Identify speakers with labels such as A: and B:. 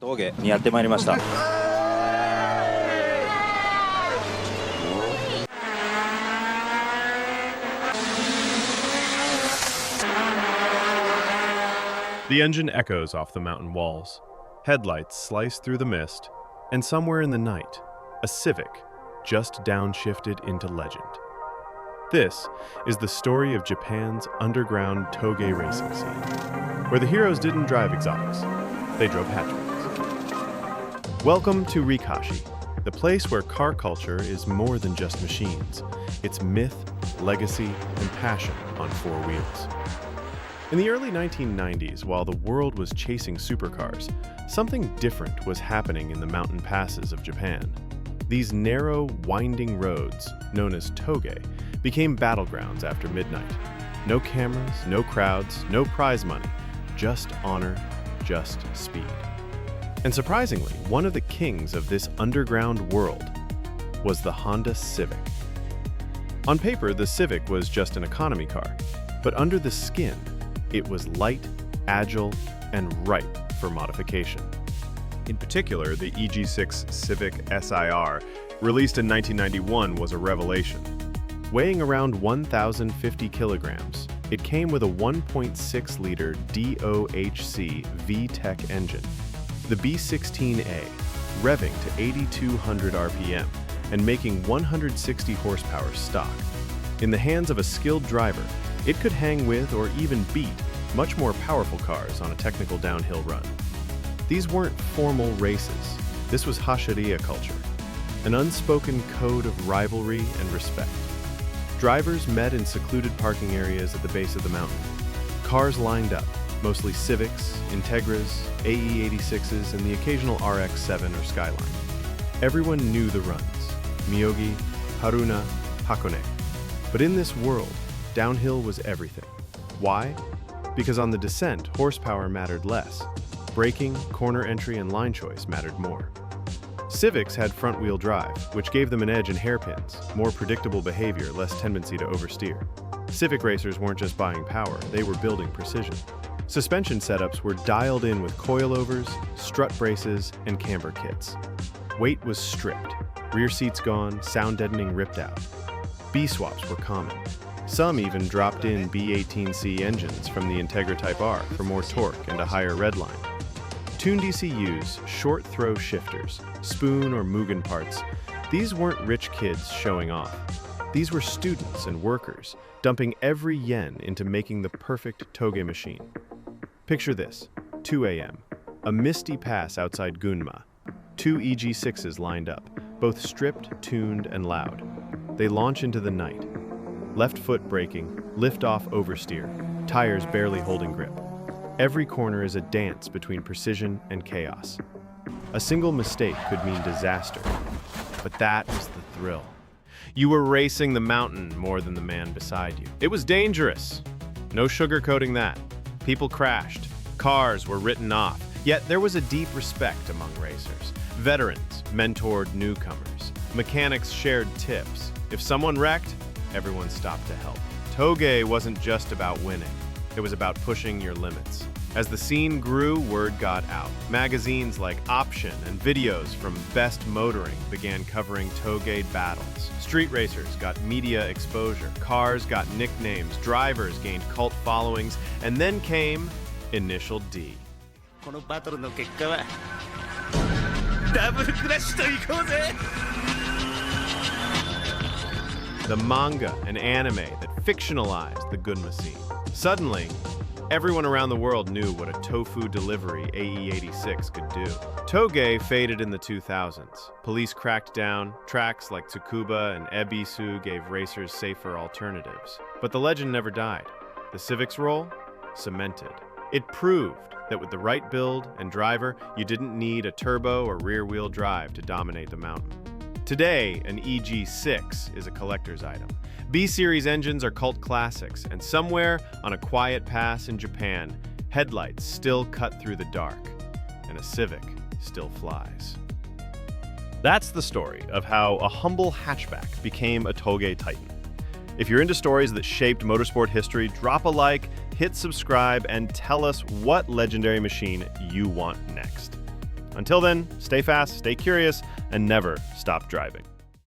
A: 峠にやってまいりました。
B: The engine echoes off the mountain walls. Headlights slice through the mist, and somewhere in the night, a Civic just downshifted into legend. This is the story of Japan's underground toge racing scene, where the heroes didn't drive exotics, they drove hatchbacks. Welcome to Rekashii, the place where car culture is more than just machines. It's myth, legacy, and passion on four wheels. In the early 1990s, while the world was chasing supercars, something different was happening in the mountain passes of Japan. These narrow, winding roads, known as toge, became battlegrounds after midnight. No cameras, no crowds, no prize money, just honor, just speed. And surprisingly, one of the kings of this underground world was the Honda Civic. On paper, the Civic was just an economy car, but under the skin, it was light, agile, and ripe for modification. In particular, the EG6 Civic SIR, released in 1991, was a revelation. Weighing around 1,050 kilograms, it came with a 1.6-liter DOHC VTEC engine, the B16A, revving to 8,200 RPM and making 160 horsepower stock. In the hands of a skilled driver, it could hang with or even beat much more powerful cars on a technical downhill run. These weren't formal races. This was Hashiria culture, an unspoken code of rivalry and respect. Drivers met in secluded parking areas at the base of the mountain. Cars lined up, mostly Civics, Integras, AE86s, and the occasional RX-7 or Skyline. Everyone knew the runs: Miyogi, Haruna, Hakone. But in this world, downhill was everything. Why? Because on the descent, horsepower mattered less. Braking, corner entry, and line choice mattered more. Civics had front-wheel drive, which gave them an edge in hairpins, more predictable behavior, less tendency to oversteer. Civic racers weren't just buying power, they were building precision. Suspension setups were dialed in with coilovers, strut braces, and camber kits. Weight was stripped, rear seats gone, sound deadening ripped out. B-swaps were common. Some even dropped in B18C engines from the Integra Type R for more torque and a higher redline. Tuned ECUs, short throw shifters, spoon or Mugen parts, these weren't rich kids showing off. These were students and workers, dumping every yen into making the perfect toge machine. Picture this: 2 a.m., a misty pass outside Gunma. 2 EG6s lined up, both stripped, tuned, and loud. They launch into the night. Left foot braking, lift off oversteer, tires barely holding grip. Every corner is a dance between precision and chaos. A single mistake could mean disaster, but that was the thrill. You were racing the mountain more than the man beside you. It was dangerous. No sugarcoating that. People crashed. Cars were written off. Yet there was a deep respect among racers. Veterans mentored newcomers. Mechanics shared tips. If someone wrecked, everyone stopped to help. Toge wasn't just about winning. It was about pushing your limits. As the scene grew, word got out. Magazines like Option and videos from Best Motoring began covering toge battles. Street racers got media exposure. Cars got nicknames. Drivers gained cult followings. And then came Initial D.
C: このバトルの結果はダブルクラッシュといこうぜ
B: The manga and anime that fictionalized the Gunma scene. Suddenly, everyone around the world knew what a tofu delivery AE86 could do. Toge faded in the 2000s. Police cracked down. Tracks like Tsukuba and Ebisu gave racers safer alternatives. But the legend never died. The Civic's role? Cemented. It proved that with the right build and driver, you didn't need a turbo or rear-wheel drive to dominate the mountain. Today, an EG6 is a collector's item. B-Series engines are cult classics, and somewhere on a quiet pass in Japan, headlights still cut through the dark, and a Civic still flies. That's the story of how a humble hatchback became a toge titan. If you're into stories that shaped motorsport history, drop a like, hit subscribe, and tell us what legendary machine you want next. Until then, stay fast, stay curious, and never stop driving.